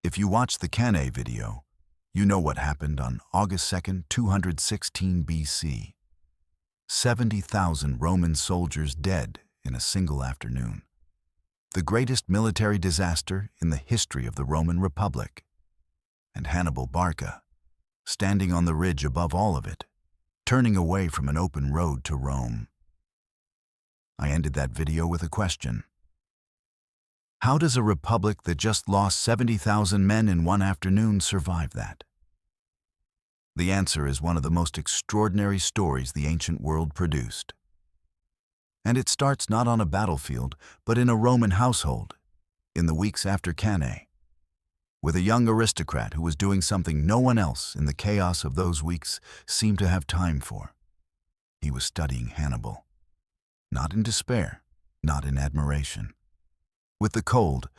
If you watch the Cannae video, you know what happened on August 2nd, 216 BC. 70,000 Roman soldiers dead in a single afternoon. The greatest military disaster in the history of the Roman Republic. And Hannibal Barca, standing on the ridge above all of it, turning away from an open road to Rome. I ended that video with a question. How does a republic that just lost 70,000 men in one afternoon survive that? The answer is one of the most extraordinary stories the ancient world produced. And it starts not on a battlefield, but in a Roman household, in the weeks after Cannae, with a young aristocrat who was doing something no one else in the chaos of those weeks seemed to have time for. He was studying Hannibal. Not in despair, not in admiration. With the cold,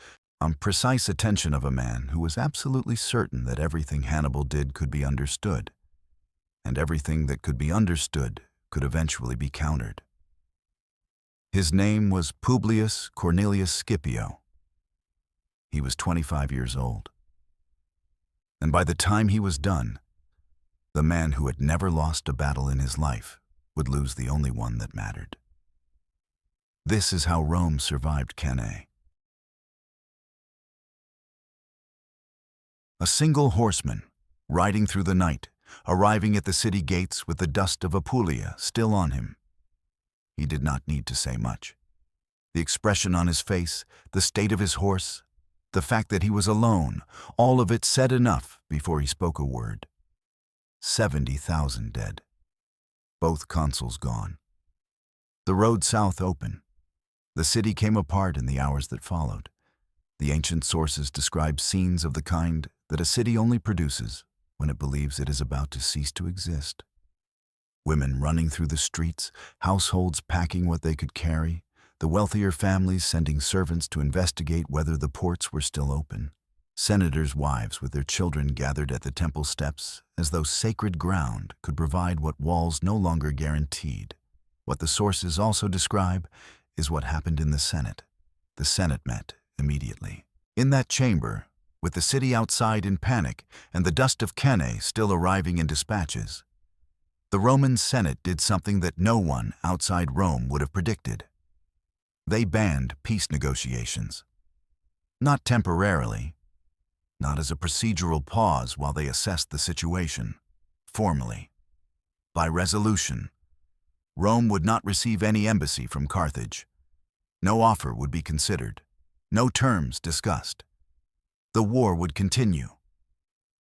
precise attention of a man who was absolutely certain that everything Hannibal did could be understood, and everything that could be understood could eventually be countered. His name was Publius Cornelius Scipio. He was 25 years old. And by the time he was done, the man who had never lost a battle in his life would lose the only one that mattered. This is how Rome survived Cannae. A single horseman, riding through the night, arriving at the city gates with the dust of Apulia still on him. He did not need to say much. The expression on his face, the state of his horse, the fact that he was alone, all of it said enough before he spoke a word. 70,000 dead. Both consuls gone. The road south open. The city came apart in the hours that followed. The ancient sources describe scenes of the kind that a city only produces when it believes it is about to cease to exist. Women running through the streets, households packing what they could carry, the wealthier families sending servants to investigate whether the ports were still open, senators' wives with their children gathered at the temple steps as though sacred ground could provide what walls no longer guaranteed. What the sources also describe is what happened in the Senate. The Senate met immediately. In that chamber, with the city outside in panic and the dust of Cannae still arriving in dispatches, the Roman Senate did something that no one outside Rome would have predicted. They banned peace negotiations. Not temporarily, not as a procedural pause while they assessed the situation. Formally, by resolution, Rome would not receive any embassy from Carthage. No offer would be considered, no terms discussed. The war would continue.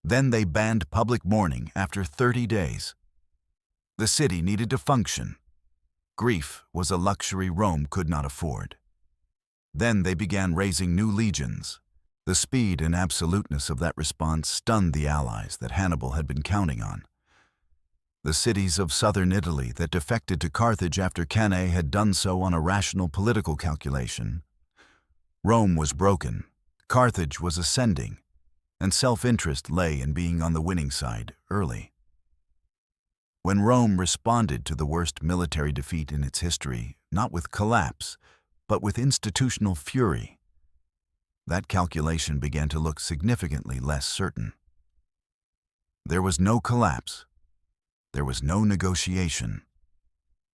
Then they banned public mourning after 30 days. The city needed to function. Grief was a luxury Rome could not afford. Then they began raising new legions. The speed and absoluteness of that response stunned the allies that Hannibal had been counting on. The cities of southern Italy that defected to Carthage after Cannae had done so on a rational political calculation. Rome was broken, Carthage was ascending, and self-interest lay in being on the winning side early. When Rome responded to the worst military defeat in its history, not with collapse, but with institutional fury, that calculation began to look significantly less certain. There was no collapse. There was no negotiation.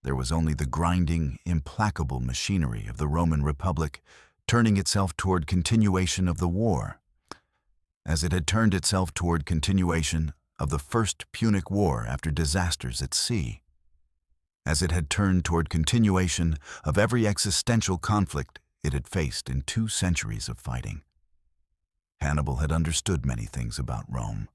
There was only the grinding, implacable machinery of the Roman Republic turning itself toward continuation of the war, as it had turned itself toward continuation of the First Punic War after disasters at sea, as it had turned toward continuation of every existential conflict it had faced in 2 centuries of fighting. Hannibal had understood many things about Rome.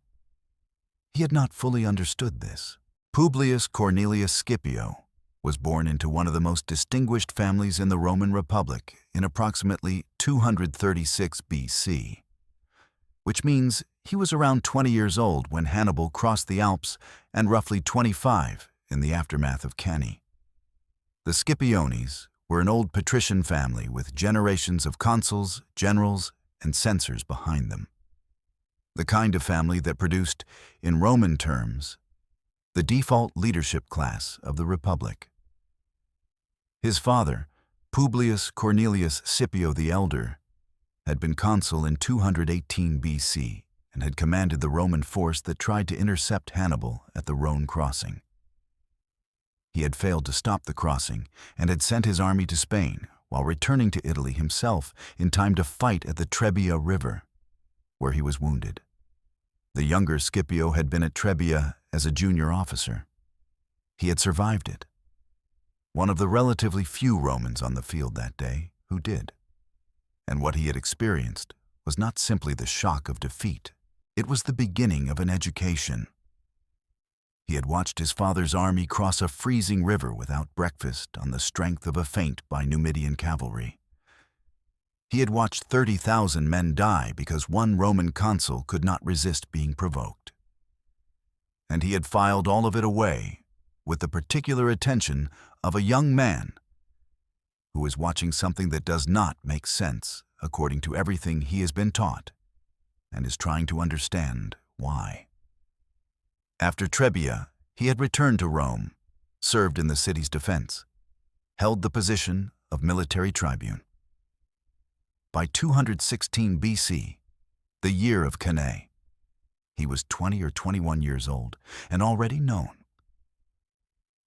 He had not fully understood this. Publius Cornelius Scipio was born into one of the most distinguished families in the Roman Republic in approximately 236 BC, which means he was around 20 years old when Hannibal crossed the Alps and roughly 25 in the aftermath of Cannae. The Scipiones were an old patrician family with generations of consuls, generals, and censors behind them. The kind of family that produced, in Roman terms, the default leadership class of the Republic. His father, Publius Cornelius Scipio the Elder, had been consul in 218 BC and had commanded the Roman force that tried to intercept Hannibal at the Rhone crossing. He had failed to stop the crossing and had sent his army to Spain while returning to Italy himself in time to fight at the Trebia River, where he was wounded. The younger Scipio had been at Trebia as a junior officer. He had survived it, one of the relatively few Romans on the field that day who did. And what he had experienced was not simply the shock of defeat, it was the beginning of an education. He had watched his father's army cross a freezing river without breakfast on the strength of a feint by Numidian cavalry. He had watched 30,000 men die because one Roman consul could not resist being provoked. And he had filed all of it away with the particular attention of a young man who is watching something that does not make sense according to everything he has been taught and is trying to understand why. After Trebia, he had returned to Rome, served in the city's defense, held the position of military tribune. By 216 BC, the year of Cannae, he was 20 or 21 years old and already known,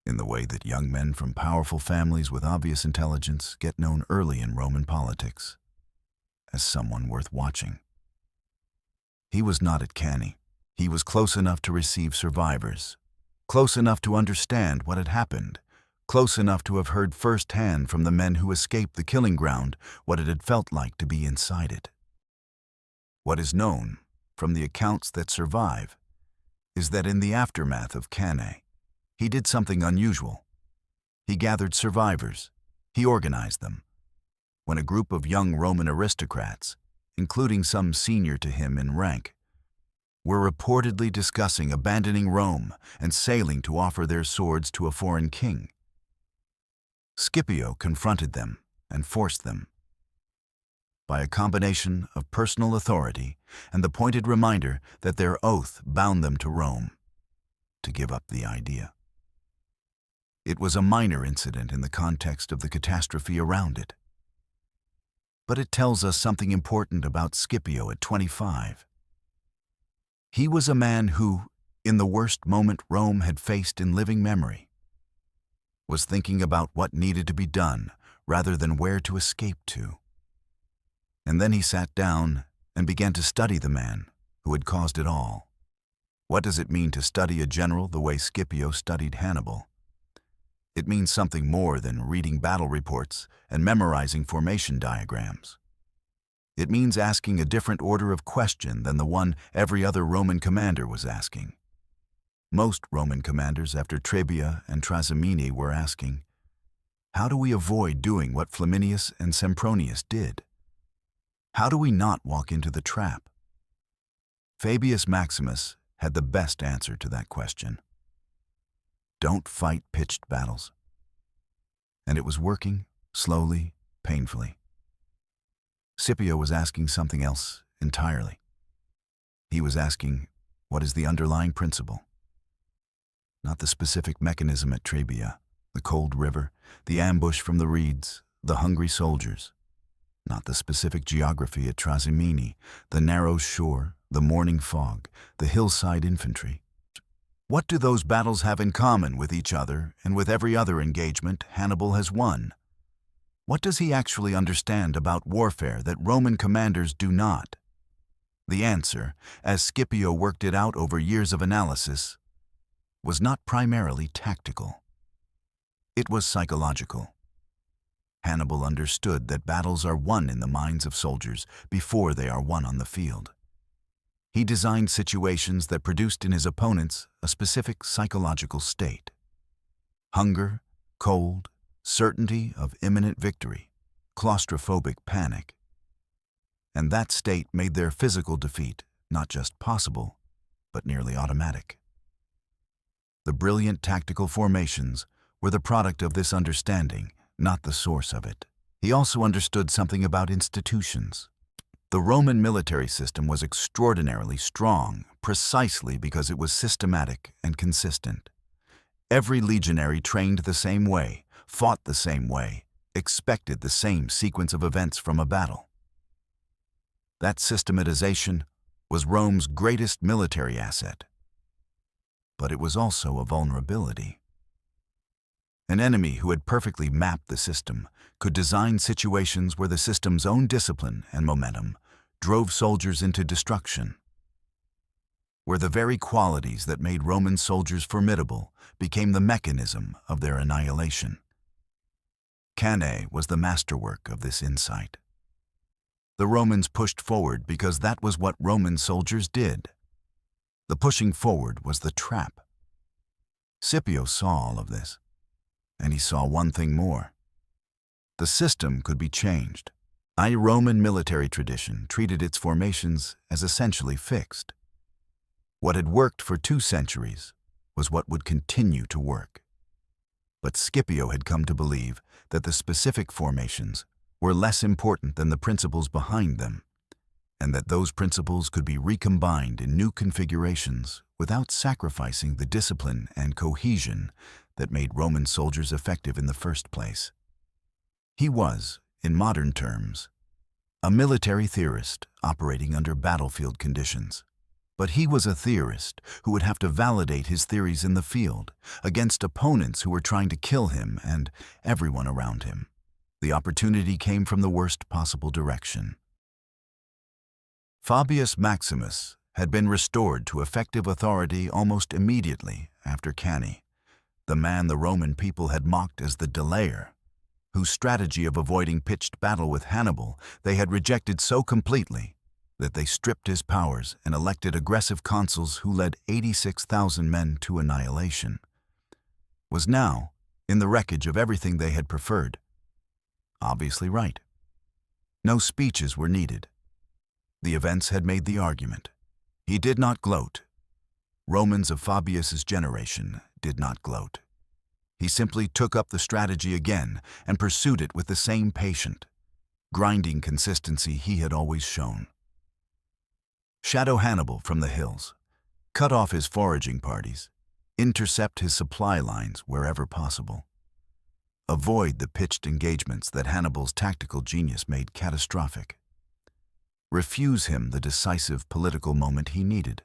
in the way that young men from powerful families with obvious intelligence get known early in Roman politics, as someone worth watching. He was not at Cannae. He was close enough to receive survivors, close enough to understand what had happened, close enough to have heard firsthand from the men who escaped the killing ground what it had felt like to be inside it. What is known, from the accounts that survive, is that in the aftermath of Cannae, he did something unusual. He gathered survivors. He organized them. When a group of young Roman aristocrats, including some senior to him in rank, were reportedly discussing abandoning Rome and sailing to offer their swords to a foreign king, Scipio confronted them and forced them. By a combination of personal authority and the pointed reminder that their oath bound them to Rome, to give up the idea. It was a minor incident in the context of the catastrophe around it. But it tells us something important about Scipio at 25. He was a man who, in the worst moment Rome had faced in living memory, was thinking about what needed to be done rather than where to escape to. And then he sat down and began to study the man who had caused it all. What does it mean to study a general the way Scipio studied Hannibal? It means something more than reading battle reports and memorizing formation diagrams. It means asking a different order of question than the one every other Roman commander was asking. Most Roman commanders after Trebia and Trasimene were asking, how do we avoid doing what Flaminius and Sempronius did? How do we not walk into the trap? Fabius Maximus had the best answer to that question. Don't fight pitched battles. And it was working, slowly, painfully. Scipio was asking something else entirely. He was asking, what is the underlying principle? Not the specific mechanism at Trebia, the cold river, the ambush from the reeds, the hungry soldiers. Not the specific geography at Trasimene, the narrow shore, the morning fog, the hillside infantry. What do those battles have in common with each other and with every other engagement Hannibal has won? What does he actually understand about warfare that Roman commanders do not? The answer, as Scipio worked it out over years of analysis, was not primarily tactical. It was psychological. Hannibal understood that battles are won in the minds of soldiers before they are won on the field. He designed situations that produced in his opponents a specific psychological state. Hunger, cold, certainty of imminent victory, claustrophobic panic. And that state made their physical defeat not just possible, but nearly automatic. The brilliant tactical formations were the product of this understanding, not the source of it. He also understood something about institutions. The Roman military system was extraordinarily strong precisely because it was systematic and consistent. Every legionary trained the same way, fought the same way, expected the same sequence of events from a battle. That systematization was Rome's greatest military asset. But it was also a vulnerability. An enemy who had perfectly mapped the system could design situations where the system's own discipline and momentum drove soldiers into destruction, where the very qualities that made Roman soldiers formidable became the mechanism of their annihilation. Cannae was the masterwork of this insight. The Romans pushed forward because that was what Roman soldiers did. The pushing forward was the trap. Scipio saw all of this, and he saw one thing more. The system could be changed. The Roman military tradition treated its formations as essentially fixed. What had worked for 2 centuries was what would continue to work. But Scipio had come to believe that the specific formations were less important than the principles behind them, and that those principles could be recombined in new configurations without sacrificing the discipline and cohesion that made Roman soldiers effective in the first place. He was, in modern terms, a military theorist operating under battlefield conditions. But he was a theorist who would have to validate his theories in the field against opponents who were trying to kill him and everyone around him. The opportunity came from the worst possible direction. Fabius Maximus had been restored to effective authority almost immediately after Cannae, the man the Roman people had mocked as the delayer, whose strategy of avoiding pitched battle with Hannibal they had rejected so completely that they stripped his powers and elected aggressive consuls who led 86,000 men to annihilation, was now in the wreckage of everything they had preferred. Obviously right. No speeches were needed. The events had made the argument. He did not gloat. Romans of Fabius's generation did not gloat. He simply took up the strategy again and pursued it with the same patient, grinding consistency he had always shown. Shadow Hannibal from the hills, cut off his foraging parties, intercept his supply lines wherever possible. Avoid the pitched engagements that Hannibal's tactical genius made catastrophic. Refuse him the decisive political moment he needed.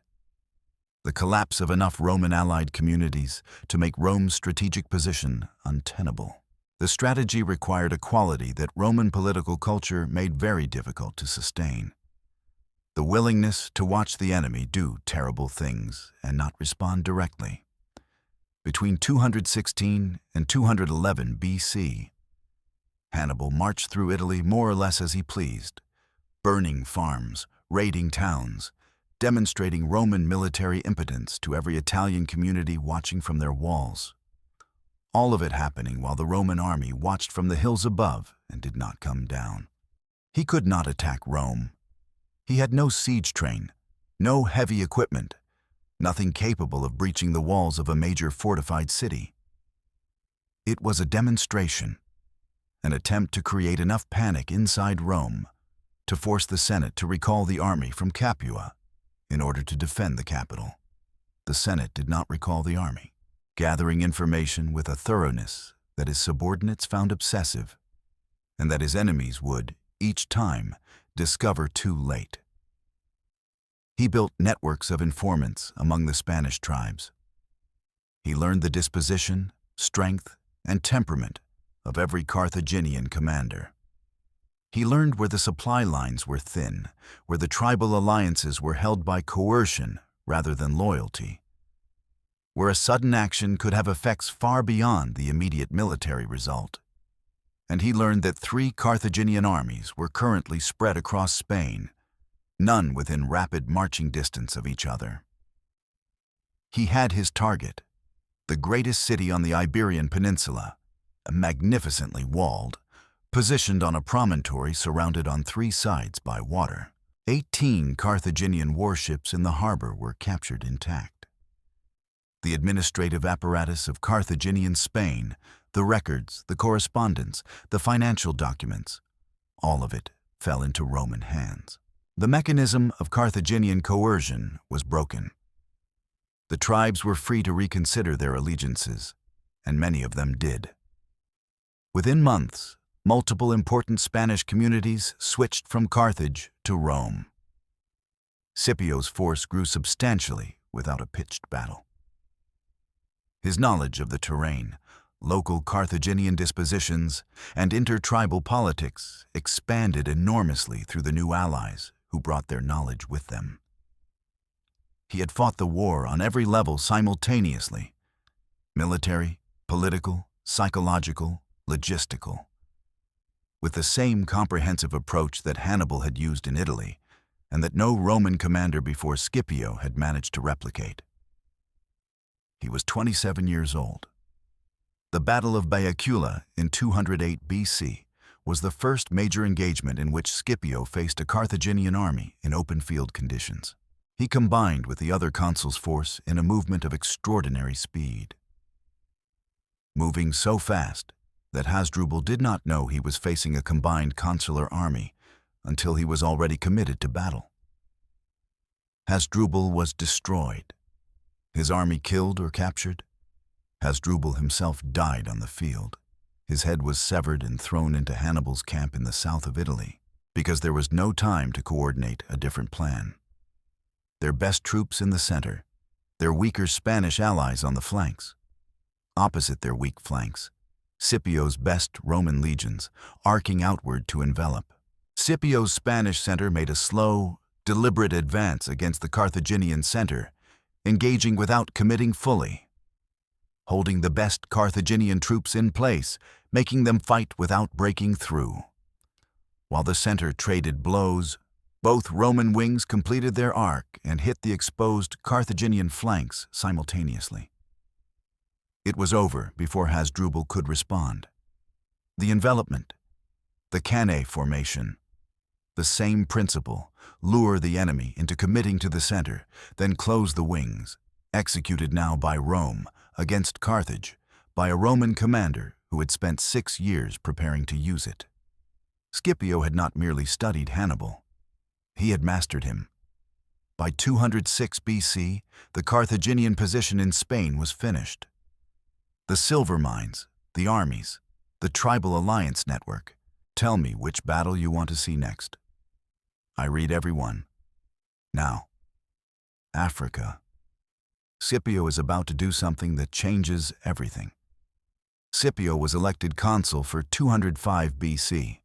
The collapse of enough Roman allied communities to make Rome's strategic position untenable. The strategy required a quality that Roman political culture made very difficult to sustain. The willingness to watch the enemy do terrible things and not respond directly. Between 216 and 211 BC, Hannibal marched through Italy more or less as he pleased, burning farms, raiding towns, demonstrating Roman military impotence to every Italian community watching from their walls. All of it happening while the Roman army watched from the hills above and did not come down. He could not attack Rome. He had no siege train, no heavy equipment, nothing capable of breaching the walls of a major fortified city. It was a demonstration, an attempt to create enough panic inside Rome to force the Senate to recall the army from Capua in order to defend the capital. The Senate did not recall the army, gathering information with a thoroughness that his subordinates found obsessive, and that his enemies would, each time, discover too late. He built networks of informants among the Spanish tribes. He learned the disposition, strength, and temperament of every Carthaginian commander. He learned where the supply lines were thin, where the tribal alliances were held by coercion rather than loyalty, where a sudden action could have effects far beyond the immediate military result. And he learned that 3 Carthaginian armies were currently spread across Spain, none within rapid marching distance of each other. He had his target, the greatest city on the Iberian Peninsula, magnificently walled, positioned on a promontory surrounded on 3 sides by water. 18 Carthaginian warships in the harbor were captured intact. The administrative apparatus of Carthaginian Spain, the records, the correspondence, the financial documents, all of it fell into Roman hands. The mechanism of Carthaginian coercion was broken. The tribes were free to reconsider their allegiances, and many of them did. Within months, multiple important Spanish communities switched from Carthage to Rome. Scipio's force grew substantially without a pitched battle. His knowledge of the terrain, local Carthaginian dispositions, and intertribal politics expanded enormously through the new allies who brought their knowledge with them. He had fought the war on every level simultaneously: military, political, psychological, logistical. With the same comprehensive approach that Hannibal had used in Italy, and that no Roman commander before Scipio had managed to replicate. He was 27 years old. The Battle of Baecula in 208 BC was the first major engagement in which Scipio faced a Carthaginian army in open field conditions. He combined with the other consul's force in a movement of extraordinary speed. Moving so fast that Hasdrubal did not know he was facing a combined consular army until he was already committed to battle. Hasdrubal was destroyed, his army killed or captured. Hasdrubal himself died on the field. His head was severed and thrown into Hannibal's camp in the south of Italy, because there was no time to coordinate a different plan. Their best troops in the center, their weaker Spanish allies on the flanks. Opposite their weak flanks, Scipio's best Roman legions, arcing outward to envelop. Scipio's Spanish center made a slow, deliberate advance against the Carthaginian center, engaging without committing fully, holding the best Carthaginian troops in place, making them fight without breaking through. While the center traded blows, both Roman wings completed their arc and hit the exposed Carthaginian flanks simultaneously. It was over before Hasdrubal could respond. The envelopment, the Cannae formation, the same principle: lure the enemy into committing to the center, then close the wings, executed now by Rome against Carthage, by a Roman commander who had spent 6 years preparing to use it. Scipio had not merely studied Hannibal. He had mastered him. By 206 BC, the Carthaginian position in Spain was finished. The silver mines, the armies, the tribal alliance network. Tell me which battle you want to see next. I read every one. Now, Africa. Scipio is about to do something that changes everything. Scipio was elected consul for 205 BC.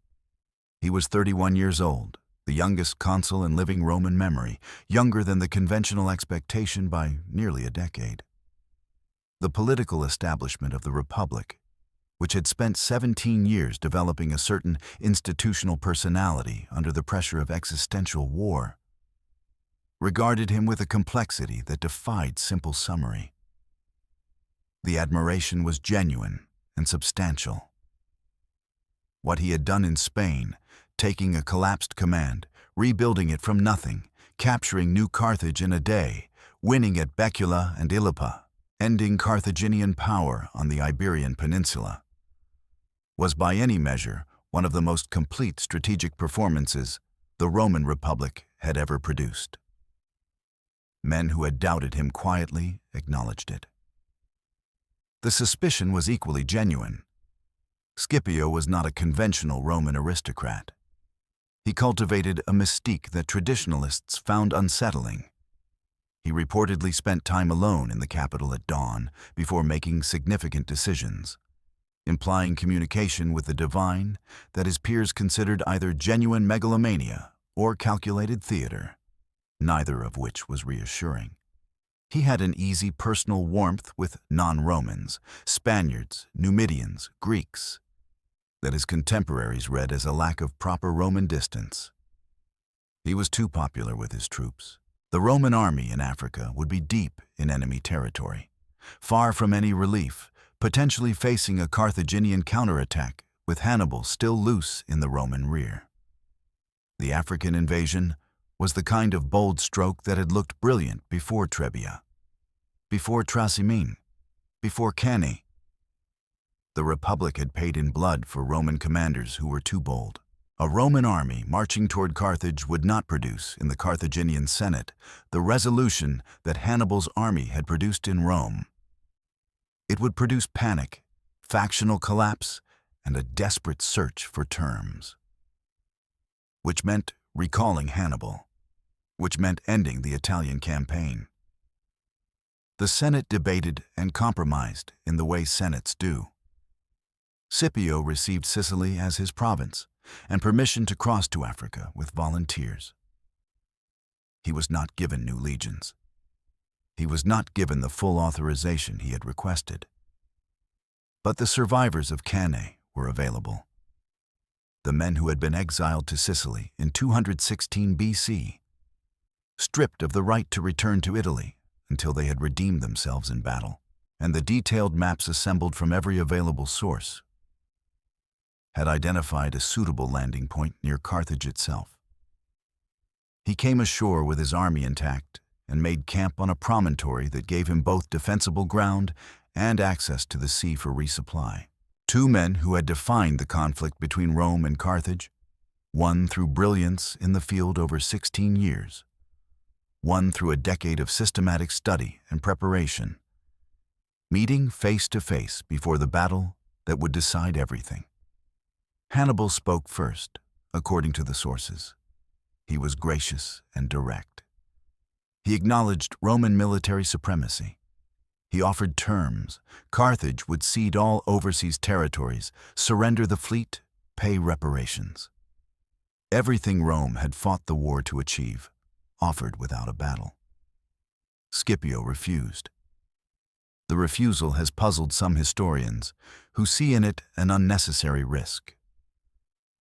He was 31 years old, the youngest consul in living Roman memory, younger than the conventional expectation by nearly a decade. The political establishment of the Republic, which had spent 17 years developing a certain institutional personality under the pressure of existential war, regarded him with a complexity that defied simple summary. The admiration was genuine and substantial. What he had done in Spain, taking a collapsed command, rebuilding it from nothing, capturing New Carthage in a day, winning at Baecula and Ilipa, ending Carthaginian power on the Iberian Peninsula, was by any measure one of the most complete strategic performances the Roman Republic had ever produced. Men who had doubted him quietly acknowledged it. The suspicion was equally genuine. Scipio was not a conventional Roman aristocrat. He cultivated a mystique that traditionalists found unsettling. He reportedly spent time alone in the capital at dawn before making significant decisions, implying communication with the divine that his peers considered either genuine megalomania or calculated theater, neither of which was reassuring. He had an easy personal warmth with non-Romans, Spaniards, Numidians, Greeks, that his contemporaries read as a lack of proper Roman distance. He was too popular with his troops. The Roman army in Africa would be deep in enemy territory, far from any relief, potentially facing a Carthaginian counterattack with Hannibal still loose in the Roman rear. The African invasion was the kind of bold stroke that had looked brilliant before Trebia, before Trasimene, before Cannae. The Republic had paid in blood for Roman commanders who were too bold. A Roman army marching toward Carthage would not produce in the Carthaginian Senate the resolution that Hannibal's army had produced in Rome. It would produce panic, factional collapse, and a desperate search for terms. Which meant recalling Hannibal, which meant ending the Italian campaign. The Senate debated and compromised in the way senates do. Scipio received Sicily as his province and permission to cross to Africa with volunteers. He was not given new legions. He was not given the full authorization he had requested. But the survivors of Cannae were available. The men who had been exiled to Sicily in 216 BC, stripped of the right to return to Italy until they had redeemed themselves in battle, and the detailed maps assembled from every available source had identified a suitable landing point near Carthage itself. He came ashore with his army intact and made camp on a promontory that gave him both defensible ground and access to the sea for resupply. Two men who had defined the conflict between Rome and Carthage, one through brilliance in the field over 16 years, one through a decade of systematic study and preparation, meeting face to face before the battle that would decide everything. Hannibal spoke first, according to the sources. He was gracious and direct. He acknowledged Roman military supremacy. He offered terms. Carthage would cede all overseas territories, surrender the fleet, pay reparations. Everything Rome had fought the war to achieve, offered without a battle. Scipio refused. The refusal has puzzled some historians, who see in it an unnecessary risk.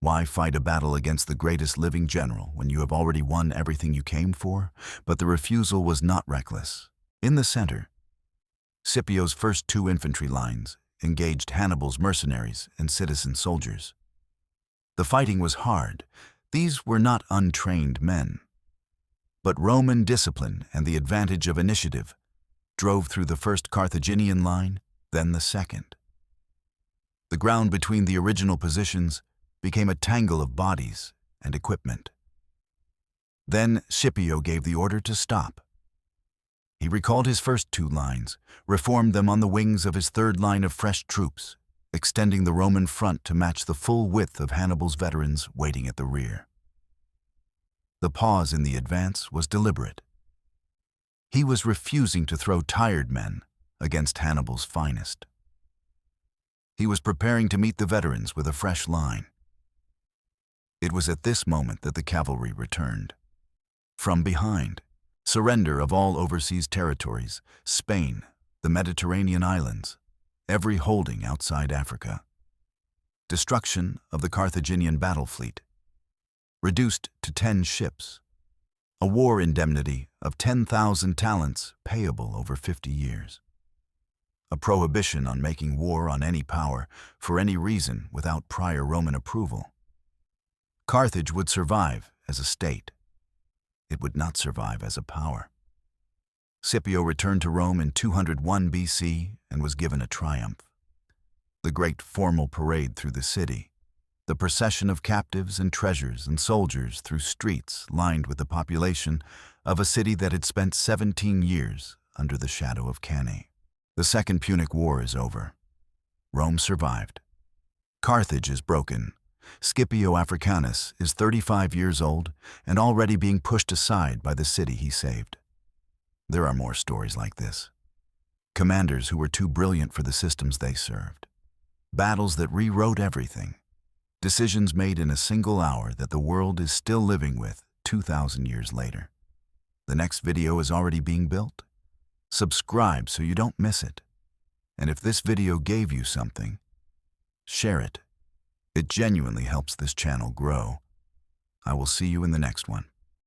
Why fight a battle against the greatest living general when you have already won everything you came for? But the refusal was not reckless. In the center, Scipio's first two infantry lines engaged Hannibal's mercenaries and citizen soldiers. The fighting was hard. These were not untrained men. But Roman discipline and the advantage of initiative drove through the first Carthaginian line, then the second. The ground between the original positions became a tangle of bodies and equipment. Then Scipio gave the order to stop. He recalled his first two lines, reformed them on the wings of his third line of fresh troops, extending the Roman front to match the full width of Hannibal's veterans waiting at the rear. The pause in the advance was deliberate. He was refusing to throw tired men against Hannibal's finest. He was preparing to meet the veterans with a fresh line. It was at this moment that the cavalry returned. From behind, surrender of all overseas territories, Spain, the Mediterranean islands, every holding outside Africa. Destruction of the Carthaginian battle fleet, reduced to 10 ships. A war indemnity of 10,000 talents payable over 50 years. A prohibition on making war on any power for any reason without prior Roman approval. Carthage would survive as a state. It would not survive as a power. Scipio returned to Rome in 201 BC and was given a triumph. The great formal parade through the city, the procession of captives and treasures and soldiers through streets lined with the population of a city that had spent 17 years under the shadow of Cannae. The Second Punic War is over. Rome survived. Carthage is broken. Scipio Africanus is 35 years old and already being pushed aside by the city he saved. There are more stories like this. Commanders who were too brilliant for the systems they served. Battles that rewrote everything. Decisions made in a single hour that the world is still living with 2,000 years later. The next video is already being built. Subscribe so you don't miss it. And if this video gave you something, share it. It genuinely helps this channel grow. I will see you in the next one.